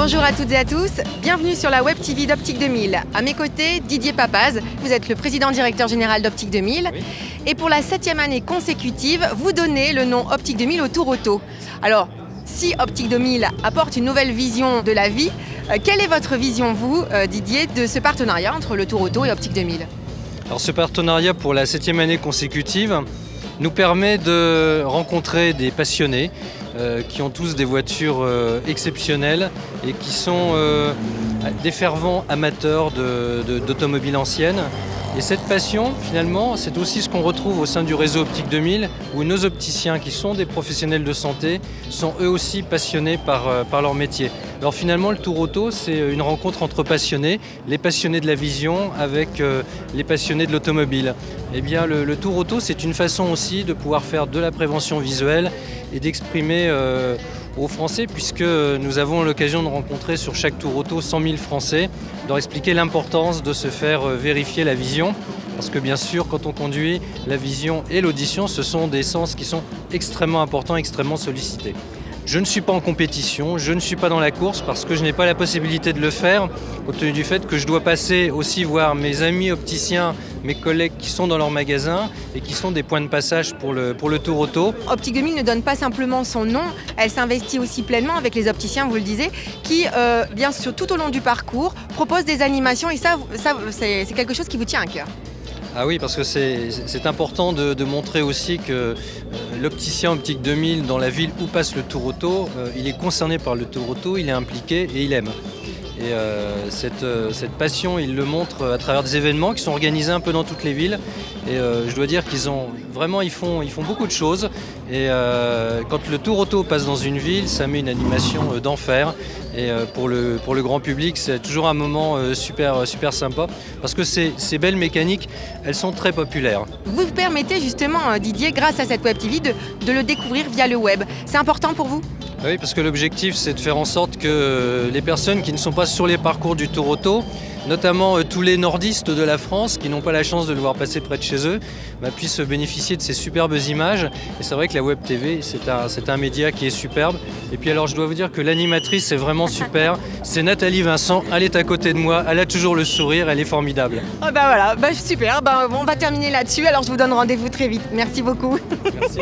Bonjour à toutes et à tous, bienvenue sur la Web TV d'Optique 2000. À mes côtés, Didier Papaz, vous êtes le président-directeur général d'Optique 2000. Oui. Et pour la 7e année consécutive, vous donnez le nom Optique 2000 au Tour Auto. Alors, si Optique 2000 apporte une nouvelle vision de la vie, quelle est votre vision, vous, Didier, de ce partenariat entre le Tour Auto et Optique 2000 ? Alors ce partenariat pour la 7e année consécutive nous permet de rencontrer des passionnés qui ont tous des voitures exceptionnelles et qui sont des fervents amateurs d'automobiles anciennes. Et cette passion, finalement, c'est aussi ce qu'on retrouve au sein du réseau Optique 2000, où nos opticiens, qui sont des professionnels de santé, sont eux aussi passionnés par leur métier. Alors finalement, le Tour Auto, c'est une rencontre entre passionnés, les passionnés de la vision avec les passionnés de l'automobile. Eh bien, le Tour Auto, c'est une façon aussi de pouvoir faire de la prévention visuelle et d'exprimer aux Français, puisque nous avons l'occasion de rencontrer sur chaque Tour Auto 100 000 Français, de leur expliquer l'importance de se faire vérifier la vision. Parce que bien sûr, quand on conduit, la vision et l'audition, ce sont des sens qui sont extrêmement importants, extrêmement sollicités. Je ne suis pas en compétition, je ne suis pas dans la course parce que je n'ai pas la possibilité de le faire, compte tenu du fait que je dois passer aussi voir mes amis opticiens, mes collègues qui sont dans leur magasin et qui sont des points de passage pour le Tour Auto. Optique 2000 ne donne pas simplement son nom, elle s'investit aussi pleinement avec les opticiens, vous le disiez, qui, bien sûr, tout au long du parcours, proposent des animations et ça c'est quelque chose qui vous tient à cœur. Ah oui, parce que c'est important de montrer aussi que l'opticien Optique 2000 dans la ville où passe le Tour Auto, il est concerné par le Tour Auto, il est impliqué et il aime. Et cette passion, il le montre à travers des événements qui sont organisés un peu dans toutes les villes. Et je dois dire qu'ils font beaucoup de choses. Et quand le Tour Auto passe dans une ville, ça met une animation d'enfer. Et pour le grand public, c'est toujours un moment super sympa. Parce que ces belles mécaniques, elles sont très populaires. Vous permettez justement, Didier, grâce à cette Web TV, de le découvrir via le web. C'est important pour vous ? Oui, parce que l'objectif, c'est de faire en sorte que les personnes qui ne sont pas sur les parcours du Tour Auto, notamment tous les nordistes de la France qui n'ont pas la chance de le voir passer près de chez eux, puissent bénéficier de ces superbes images. Et c'est vrai que la Web TV, c'est un média qui est superbe. Et puis alors, je dois vous dire que l'animatrice est vraiment super. C'est Nathalie Vincent, elle est à côté de moi, elle a toujours le sourire, elle est formidable. Oh super, on va terminer là-dessus, alors je vous donne rendez-vous très vite. Merci beaucoup. Merci.